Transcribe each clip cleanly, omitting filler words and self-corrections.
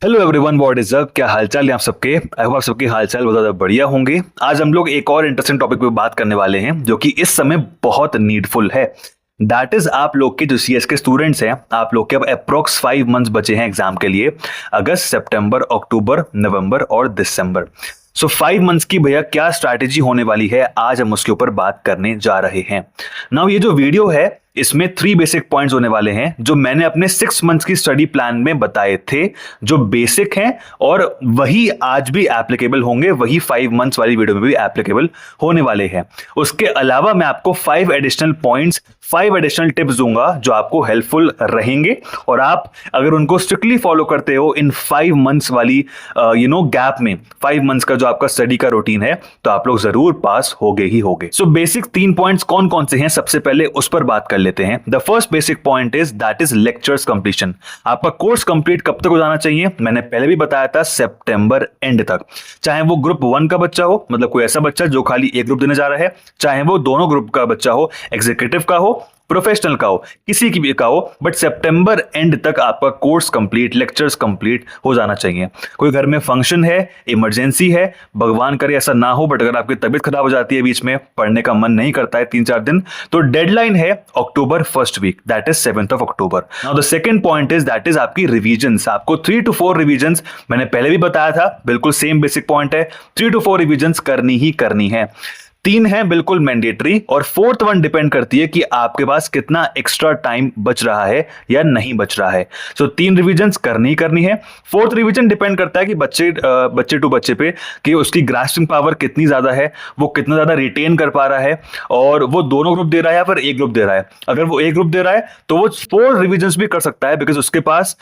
Hello everyone, what is up. क्या हालचाल है आप सबके। आई होप आप सबके हालचाल बहुत ज़्यादा बढ़िया होंगे। आज हम लोग एक और इंटरेस्टिंग टॉपिक पे बात करने वाले हैं जो कि इस समय बहुत नीडफुल है। दैट इज आप लोग के जो सीएस के स्टूडेंट्स हैं, आप लोग के अब अप्रोक्स 5 मंथ्स बचे हैं एग्जाम के लिए। अगस्त, सितंबर, अक्टूबर, नवंबर और दिसंबर। सो 5 मंथ्स की भैया क्या स्ट्रैटेजी होने वाली है, आज हम उसके ऊपर बात करने जा रहे हैं। नाउ ये जो वीडियो है इसमें 3 बेसिक पॉइंट्स होने वाले हैं जो मैंने अपने 6 मंथ्स की स्टडी प्लान में बताए थे, जो बेसिक हैं और वही आज भी एप्लीकेबल होंगे, वही 5 मंथ्स वाली वीडियो में भी एप्लीकेबल होने वाले हैं। उसके अलावा मैं आपको 5 एडिशनल पॉइंट्स, 5 एडिशनल टिप्स दूंगा जो आपको हेल्पफुल रहेंगे और आप अगर उनको स्ट्रिक्टली फॉलो करते हो इन 5 मंथ्स वाली गैप में, 5 मंथ्स का जो आपका स्टडी का रूटीन है, तो आप लोग जरूर पास होगे ही होगे। सो बेसिक 3 पॉइंट्स कौन कौन से हैं, सबसे पहले उस पर बात कर लेते हैं। The first basic point is that is lectures completion. आपका कोर्स कंप्लीट कब तक हो जाना चाहिए, मैंने पहले भी बताया था, सितंबर एंड तक। चाहे वो ग्रुप 1 का बच्चा हो, मतलब कोई ऐसा बच्चा जो खाली एक ग्रुप देने जा रहा है, चाहे वो दोनों ग्रुप का बच्चा हो, एग्जीक्यूटिव का हो, प्रोफेशनल का हो, किसी की भी का हो, बट सितंबर एंड तक आपका कोर्स कंप्लीट, लेक्चर्स कंप्लीट हो जाना चाहिए। कोई घर में फंक्शन है, इमरजेंसी है, भगवान करे ऐसा ना हो, बट अगर आपकी तबीयत खराब हो जाती है, बीच में पढ़ने का मन नहीं करता है 3-4 दिन, तो डेडलाइन है October first week, that is 7th of October। Now the second point is that is आपकी रिविजन्स। आपको 3 to 4 रिविजन्स, मैंने पहले भी बताया था, बिल्कुल सेम बेसिक पॉइंट है, 3 to 4 रिविजन्स करनी ही करनी है। 3 है बिल्कुल मैंडेटरी और 4th वन डिपेंड करती है कि आपके पास कितना एक्स्ट्रा टाइम बच रहा है या नहीं बच रहा है। सो 3 रिविजन्स करनी ही करनी है। 4th रिवीजन डिपेंड करता है कि बच्चे टू बच्चे पे कि उसकी ग्रास्पिंग पावर कितनी ज्यादा है, वो कितना ज्यादा रिटेन कर पा रहा है, और वो दोनों ग्रुप दे रहा है या फिर एक ग्रुप दे रहा है। अगर वो एक ग्रुप दे रहा है तो वो 4 रिविजन्स भी कर सकता है, बिकॉज उसके पास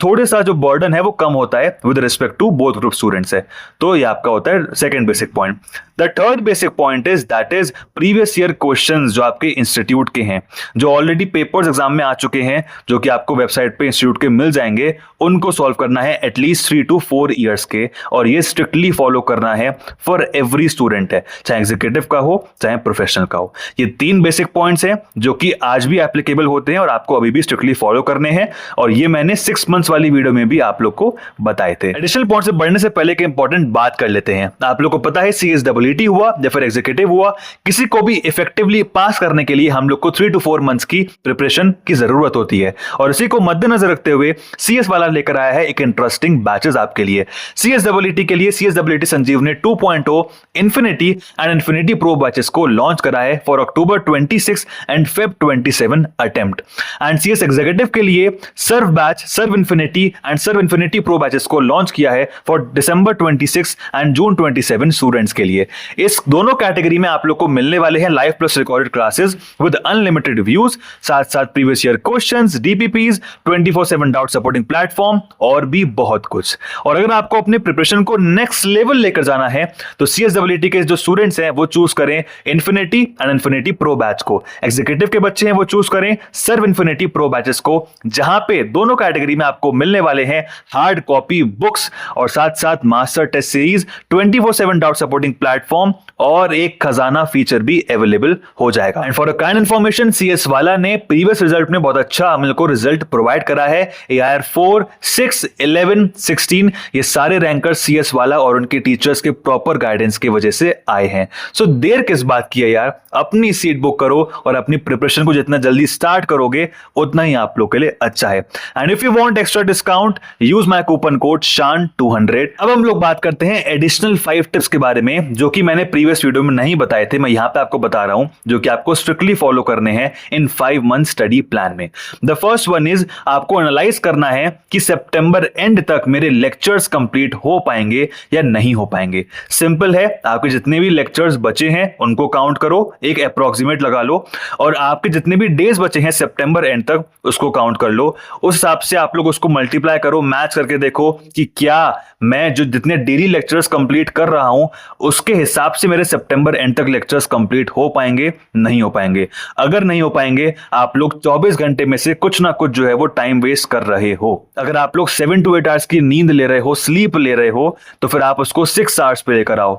थोड़े सा जो बर्डन है वो कम होता है with respect to both group students है। तो ये आपका होता है second basic point. The third basic point is that is previous year questions जो आपके इंस्टीट्यूट के हैं, जो ऑलरेडी पेपर्स एग्जाम में आ चुके हैं, जो कि आपको वेबसाइट पे इंस्टीट्यूट के मिल जाएंगे, उनको सॉल्व करना है एटलीस्ट 3 to 4 ईयर्स के, और ये स्ट्रिक्टली फॉलो करना है फॉर एवरी स्टूडेंट है, चाहे एग्जीक्यूटिव का हो चाहे प्रोफेशनल का हो। ये 3 बेसिक पॉइंट्स हैं जो कि आज भी एप्लीकेबल होते हैं और आपको अभी भी स्ट्रिक्टली फॉलो करने हैं, और ये मैंने 6 मंथ्स वाली वीडियो में भी आप लोग को बताए थे। एडिशनल पॉइंट से बढ़ने से पहले के इंपॉर्टेंट बात कर लेते हैं। आप लोग को पता है CSEE हुआ या फिर एग्जीक्यूटिव हुआ, किसी को भी इफेक्टिवली पास करने के लिए हम लोग को 3 to 4 मंथ्स की प्रिपरेशन की जरूरत होती है, और इसी को मद्देनजर रखते हुए CS वाला लेकर आया है एक इंटरेस्टिंग बैचेस आपके लिए। CSEE के लिए CSEE Sanjeevani 2.0 infinity and infinity pro batches को लॉन्च करा है for October 26 and Feb 27 attempt. And CS executive के लिए Sarv batch, Sarv infinity and Sarv infinity pro batches को लॉन्च किया है for December 26 and June 27 students के लिए। इस दोनों कैटेगरी में आप लोग को मिलने वाले हैं live plus recorded classes with unlimited views, साथ साथ previous year questions, DPPs, 24/7 doubt supporting platform और भी बहुत कुछ। और अगर आपको अपने प्रिपरेशन को नेक्स्ट लेवल लेकर जाना है तो CSEE के जो स्टूडेंट्स हैं वो चूज करें infinity and infinity pro batch को, एग्जीक्यूटिव के बच्चे हैं वो चूज करें सर्व इन्फिनिटी प्रो बैचेस को, जहां पे दोनों कैटेगरी में आपको मिलने वाले हैं हार्ड कॉपी बुक्स और साथ साथ master test series, 24/7 doubt supporting platform और एक खजाना फीचर भी अवेलेबल हो जाएगा। And for a kind information, CS वाला ने प्रीवियस रिजल्ट में बहुत अच्छा हम लोग को रिजल्ट प्रोवाइड करा है। AIR 4, 6, 11, 16 ये सारे रैंकर्स CS वाला और उनके टीचर्स के प्रॉपर गाइडेंस की वजह से आए हैं। सो देर किस बात की है यार, अपनी सीट बुक करो और अपनी प्रिपरेशन को जितना जल्दी स्टार्ट करोगे उतना ही आप लोग के लिए अच्छा है। And if you want extra discount, use my coupon code SHAN200। अब हम लोग बात करते हैं एडिशनल 5 टिप्स के बारे में जो कि मैंने प्रीवियस वीडियो में नहीं बताए थे, मैं यहां पे आपको बता रहा हूं, जो कि आपको स्ट्रिक्टली फॉलो करने हैं इन 5 मंथ स्टडी प्लान में। द फर्स्ट वन इज आपको एनालाइज करना है कि सितंबर एंड तक मेरे लेक्चर्स कंप्लीट हो पाएंगे या नहीं हो पाएंगे। सिंपल है, आपके जितने भी लेक्चर्स बचे हैं उनको काउंट करो, एक अप्रोक्सीमेट लगा लो, और आपके जितने भी डेज बचे हैं सितंबर एंड तक उसको काउंट कर लो। उस हिसाब से आप लोग उसको मल्टीप्लाई करो, मैच करके देखो कि क्या मैं जो जितने डेली लेक्चर्स कंप्लीट कर रहा हूं उसके हिसाब से मेरे सितंबर एंड तक लेक्चर्स कंप्लीट हो पाएंगे? नहीं हो पाएंगे। अगर नहीं हो पाएंगे, आप लोग 24 घंटे में से कुछ ना कुछ जो है वो टाइम वेस्ट कर रहे हो। अगर आप लोग 7 to 8 आवर्स की नींद ले रहे हो, स्लीप ले रहे हो, तो फिर आप उसको 6 आवर्स पे लेकर आओ,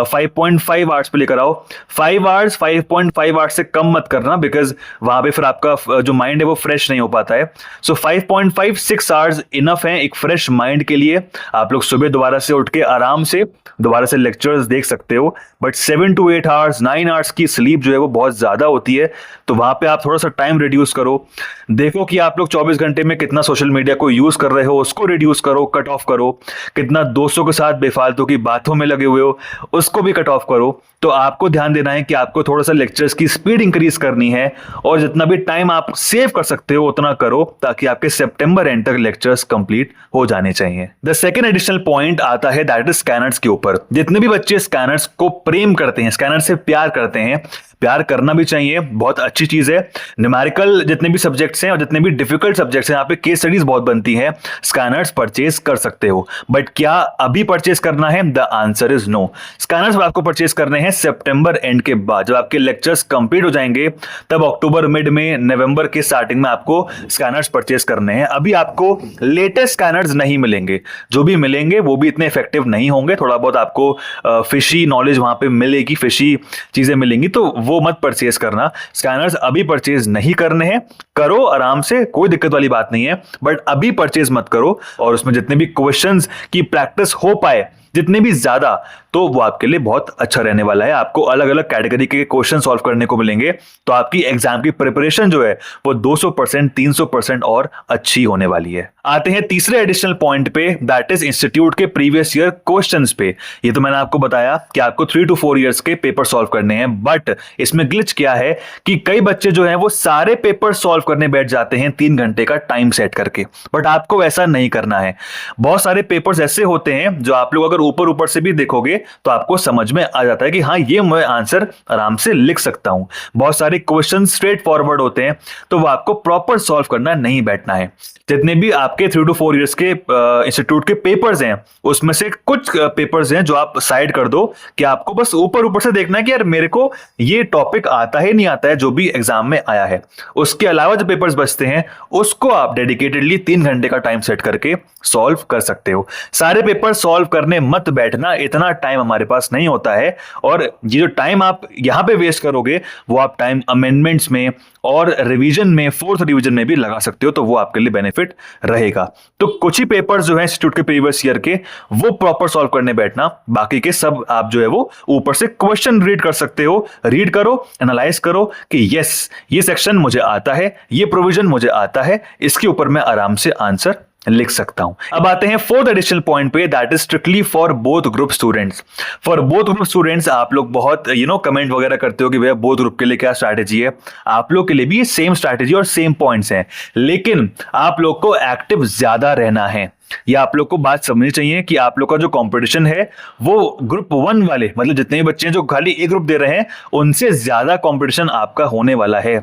5.5 आवर्स पे लेकर आओ। 5 आवर्स 5.5 आवर्स से कम मत करना, बिकॉज वहां पे फिर आपका जो माइंड है वो फ्रेश नहीं हो पाता है। सो 5.5 6 आवर्स इनफ है एक फ्रेश माइंड के लिए। आप लोग सुबह दोबारा से उठ के आराम से दोबारा से लेक्चर्स देख सकते हो, बट 7 to 8 आवर्स 9 आवर्स की स्लीप जो है वो बहुत ज्यादा होती है। तो वहां पे आप थोड़ा सा टाइम रिड्यूस करो। देखो कि आप लोग 24 घंटे में कितना सोशल मीडिया को यूज कर रहे हो, उसको रिड्यूस करो, कट ऑफ करो। कितना दोस्तों के साथ बेफालतू की बातों में लगे हुए हो, उसको भी कट ऑफ करो। तो आपको ध्यान देना है कि आपको थोड़ा सा लेक्चर्स की स्पीड इंक्रीज करनी है, और जितना भी टाइम आप सेव कर सकते हो उतना करो, ताकि आपके सितंबर एंड तक लेक्चर्स कंप्लीट हो जाने चाहिए। द सेकंड एडिशनल पॉइंट आता है दैट इज स्कैनर्स के ऊपर। जितने भी बच्चे स्कैनर्स को प्रेम करते हैं, स्कैनर से प्यार करते हैं, प्यार करना भी चाहिए, बहुत अच्छी चीज है। न्यूमेरिकल जितने भी सब्जेक्ट्स हैं और जितने भी डिफिकल्ट सब्जेक्ट्स हैं, यहाँ पे केस स्टडीज बहुत बनती हैं, स्कैनर्स परचेज कर सकते हो। बट क्या अभी परचेज करना है? The answer is no. Scanners आपको परचेज करने हैं सितंबर एंड के बाद। जब आपके लेक्चर्स कंप्लीट हो जाएंगे, तब अक्टूबर मिड में, नवंबर के स्टार्टिंग में आपको स्कैनर्स परचेज करने हैं। अभी आपको लेटेस्ट स्कैनर्स नहीं मिलेंगे, जो भी मिलेंगे वो भी इतने इफेक्टिव नहीं होंगे। थोड़ा बहुत आपको फिशी नॉलेज वहां पे मिलेगी, फिशी चीजें मिलेंगी, तो वो मत परचेज करना। स्कैनर्स अभी परचेज नहीं करने हैं, करो आराम से, कोई दिक्कत वाली बात नहीं है, बट अभी परचेज मत करो। और उसमें जितने भी क्वेश्चंस की प्रैक्टिस हो पाए, जितने भी ज्यादा, तो वो आपके लिए बहुत अच्छा रहने वाला है। आपको अलग अलग कैटेगरी के क्वेश्चन सॉल्व करने को मिलेंगे, तो आपकी एग्जाम की प्रिपरेशन जो है वो 200% 300% और अच्छी होने वाली है। आते हैं तीसरे एडिशनल पॉइंट पे, दैट इज इंस्टीट्यूट के प्रीवियस ईयर क्वेश्चंस पे। ये तो मैंने आपको बताया कि आपको 3 to 4 इयर्स के पेपर सॉल्व करने हैं, बट इसमें ग्लिच क्या है कि कई बच्चे जो है वो सारे पेपर सॉल्व करने बैठ जाते हैं 3 घंटे का टाइम सेट करके। बट आपको ऐसा नहीं करना है। बहुत सारे पेपर्स ऐसे होते हैं जो आप लोग अगर ऊपर ऊपर से भी देखोगे तो आपको समझ में आ जाता है कि हाँ, ये मैं आंसर आराम से लिख सकता हूं। बहुत सारे क्वेश्चन स्ट्रेट फॉरवर्ड होते हैं, तो वो आपको प्रॉपर सॉल्व करना नहीं बैठना है। जितने भी आपके 3 to 4 इयर्स के इंस्टीट्यूट के पेपर्स हैं, उसमें से कुछ पेपर्स हैं जो आप साइड कर दो, कि आपको बस ऊपर ऊपर से देखना है कि यार मेरे को ये टॉपिक आता है नहीं आता है, जो भी एग्जाम में आया है। उसके अलावा जो पेपर्स बचते हैं, उसको आप डेडिकेटेडली 3 घंटे का टाइम सेट करके सॉल्व कर सकते हो। सारे पेपर सॉल्व करने मत बैठना, इतना टाइम हमारे पास नहीं होता है। और ये जो टाइम आप यहां पे वेस्ट करोगे, वो आप टाइम अमेंडमेंट्स में और रिवीजन में, 4th रिवीजन में भी लगा सकते हो, तो वो आपके लिए बेनिफिट रहेगा। तो कुछ ही पेपर्स जो है इंस्टीट्यूट के प्रीवियस ईयर के, वो प्रॉपर सॉल्व करने बैठना, बाकी के सब आप जो है वो ऊपर से क्वेश्चन रीड कर सकते हो। रीड करो, एनालाइज करो कि यस, ये सेक्शन मुझे आता है, ये प्रोविजन मुझे आता है, इसके ऊपर मैं आराम से आंसर लिख सकता हूं। अब आते हैं 4th एडिशनल पॉइंट पे, that is strictly for both group students. For both group students आप लोग बहुत कमेंट वगैरह करते हो कि भैया बोथ ग्रुप के लिए क्या स्ट्रैटेजी है। आप लोग के लिए भी सेम स्ट्रैटेजी और सेम पॉइंट्स हैं, लेकिन आप लोग को एक्टिव ज्यादा रहना है। या आप लोग को बात समझनी चाहिए कि आप लोग का जो कंपटीशन है वो ग्रुप 1 वाले, मतलब जितने भी बच्चे हैं जो खाली एक ग्रुप दे रहे हैं, उनसे ज्यादा कंपटीशन आपका होने वाला है।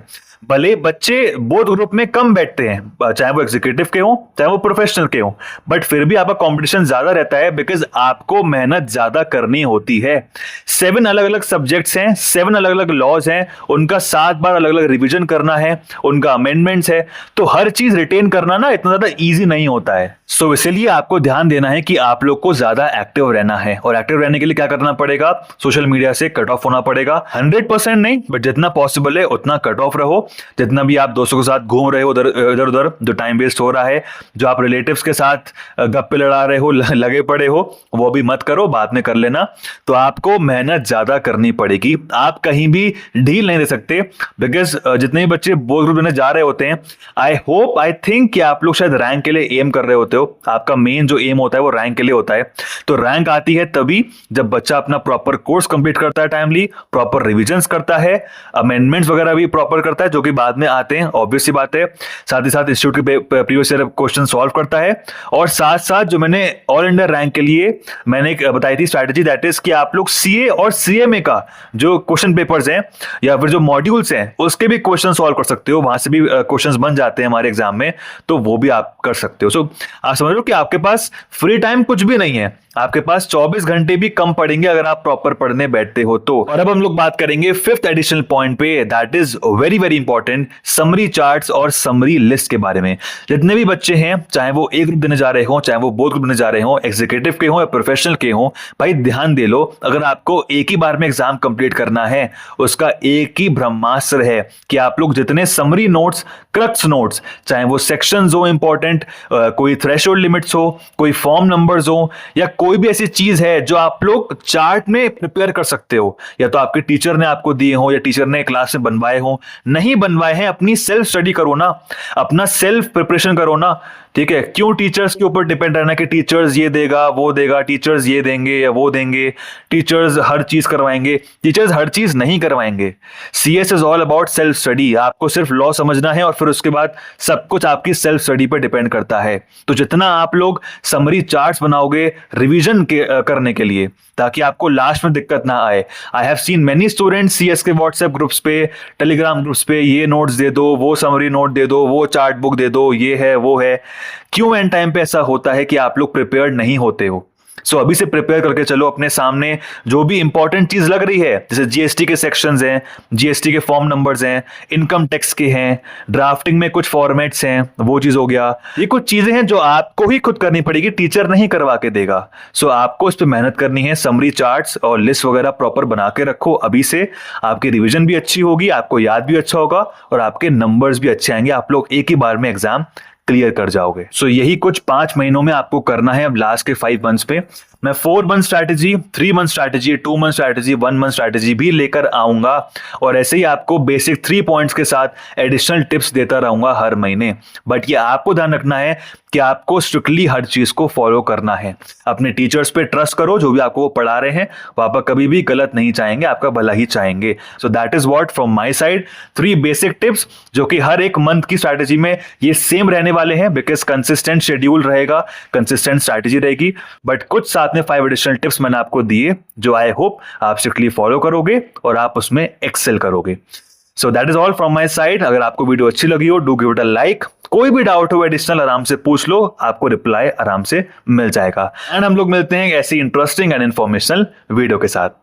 भले बच्चे बोथ ग्रुप में कम बैठते हैं, चाहे वो एग्जीक्यूटिव के हों चाहे वो प्रोफेशनल के हों, बट फिर भी आपका कंपटीशन ज्यादा रहता है, बिकॉज आपको मेहनत ज्यादा करनी होती है। 7 अलग अलग सब्जेक्ट्स हैं, 7 अलग अलग लॉज हैं, उनका 7 बार अलग अलग रिवीजन करना है, उनका अमेंडमेंट्स है, तो हर चीज रिटेन करना ना इतना ज्यादा ईजी नहीं होता है। सो इसलिए आपको ध्यान देना है कि आप लोग को ज्यादा एक्टिव रहना है, और एक्टिव रहने के लिए क्या करना पड़ेगा? सोशल मीडिया से कट ऑफ होना पड़ेगा। 100% नहीं, बट जितना पॉसिबल है उतना कट ऑफ रहो। जितना भी आप दोस्तों के साथ घूम रहे हो इधर उधर, जो टाइम वेस्ट हो रहा है, जो आप रिलेटिव्स के साथ गप्पे लड़ा रहे हो, लगे पड़े हो, वो भी मत करो, बाद में कर लेना। तो आपको मेहनत ज्यादा करनी पड़ेगी, आप कहीं भी ढील नहीं दे सकते, बिकॉज जितने भी बच्चे बोर्ड ग्रुप देने जा रहे होते हैं, आई थिंक कि आप लोग शायद रैंक के लिए एम कर रहे होते हो। आपका मेन जो एम होता है वो रैंक के लिए होता है। तो रैंक आती है तभी जब बच्चा अपना प्रॉपर कोर्स कंप्लीट करता है, टाइमली प्रॉपर रिविजन्स करता है, अमेंडमेंट्स वगैरह भी प्रॉपर करता है, जो कि बाद में आते हैं, ऑब्वियस सी बात है। साथ ही साथ इंस्टीट्यूट के प्रीवियस ईयर क्वेश्चन सॉल्व करता है, और साथ साथ जो मैंने ऑल इंडिया रैंक के लिए मैंने एक बताई थी स्ट्रैटेजी, दैट इज कि आप लोग सीए और सीएमए का जो क्वेश्चन पेपर्स हैं या फिर जो मॉड्यूल्स हैं, उसके भी क्वेश्चन सॉल्व कर सकते हो, वहां से भी क्वेश्चंस बन जाते हैं हमारे एग्जाम में, तो वो भी आप कर सकते हो। सो आप समझ लो कि आपके पास फ्री टाइम कुछ भी नहीं है, आपके पास 24 घंटे भी कम पड़ेंगे अगर आप प्रॉपर पढ़ने बैठते हो तो। और अब हम लोग बात करेंगे फिफ्थ एडिशनल पॉइंट पे, that is very very important, summary charts और समरी लिस्ट के बारे में। जितने भी बच्चे हैं, चाहे वो ए ग्रुप देने जा रहे हो, चाहे वो बोथ ग्रुप देने जा रहे हो, एग्जीक्यूटिव के हो या प्रोफेशनल के हो, भाई ध्यान दे लो, अगर आपको एक ही बार में एग्जाम कंप्लीट करना है, उसका एक ही ब्रह्मास्त्र है कि आप लोग जितने समरी नोट्स, क्रक्स नोट्स, चाहे वो सेक्शंस हो इंपॉर्टेंट, कोई थ्रेशोल्ड लिमिट्स हो, कोई फॉर्म नंबर्स हो, या कोई भी ऐसी चीज है जो आप लोग चार्ट में प्रिपेयर कर सकते हो, या तो आपके टीचर ने आपको दिए हो या टीचर ने क्लास में बनवाए हो, नहीं बनवाए हैं, अपनी सेल्फ स्टडी करो ना, अपना सेल्फ प्रिपरेशन करो ना। ठीक है, क्यों टीचर्स के ऊपर डिपेंड रहना कि टीचर्स ये देगा वो देगा, टीचर्स ये देंगे या वो देंगे, टीचर्स हर चीज करवाएंगे? टीचर्स हर चीज नहीं करवाएंगे। CS is all about self study. आपको सिर्फ लॉ समझना है और फिर उसके बाद सब कुछ आपकी सेल्फ स्टडी पर डिपेंड करता है। तो जितना आप लोग समरी चार्ट्स बनाओगे रिवीजन करने के लिए, ताकि आपको लास्ट में दिक्कत ना आए। I have seen many students CS के व्हाट्सएप ग्रुप्स पे, टेलीग्राम ग्रुप्स पे, ये नोट्स दे दो, वो समरी नोट दे दो, वो चार्ट बुक दे दो, ये है वो है। क्यों एंड टाइम पे ऐसा होता है कि आप लोग प्रिपेयर्ड नहीं होते हो? सो अभी से प्रिपेयर करके चलो, अपने सामने जो भी इंपॉर्टेंट चीज लग रही है, जैसे जीएसटी के सेक्शंस हैं, जीएसटी के फॉर्म नंबर्स हैं, इनकम टैक्स के हैं, ड्राफ्टिंग में कुछ फॉर्मेट्स हैं, वो चीज हो गया। ये कुछ चीजें हैं जो आपको ही खुद करनी पड़ेगी, टीचर नहीं करवा के देगा। सो आपको इस पर मेहनत करनी है। समरी चार्ट्स और लिस्ट वगैरह प्रॉपर बना के रखो अभी से, आपकी रिविजन भी अच्छी होगी, आपको याद भी अच्छा होगा और आपके नंबर्स भी अच्छे आएंगे। आप लोग एक ही बार में एग्जाम क्लियर कर जाओगे। सो यही कुछ 5 महीनों में आपको करना है। अब लास्ट के 5 मंथ्स पे मैं 4 month strategy, 3 month strategy, 2 month strategy, 1 month strategy भी लेकर आऊंगा और ऐसे ही आपको बेसिक 3 पॉइंट्स के साथ एडिशनल टिप्स देता रहूंगा हर महीने। बट ये आपको ध्यान रखना है कि आपको स्ट्रिक्टली हर चीज को फॉलो करना है। अपने टीचर्स पे ट्रस्ट करो, जो भी आपको वो पढ़ा रहे हैं पापा कभी भी गलत नहीं चाहेंगे, आपका भला ही चाहेंगे। So that is what from my side 3 basic tips, जो कि हर एक मंथ की स्ट्रैटेजी में ये सेम रहने वाले हैं, बिकॉज कंसिस्टेंट शेड्यूल रहेगा, कंसिस्टेंट स्ट्रैटेजी रहेगी। बट कुछ साथ में 5 एडिशनल टिप्स मैंने आपको दिए, जो आई होप आप स्ट्रिक्टली फॉलो करोगे और आप उसमें एक्सेल करोगे। So that is all from my side. अगर आपको वीडियो अच्छी लगी हो, do give it a like. कोई भी डाउट हो एडिशनल आराम से पूछ लो, आपको रिप्लाई आराम से मिल जाएगा। एंड हम लोग मिलते हैं ऐसी इंटरेस्टिंग एंड इंफॉर्मेशनल वीडियो के साथ।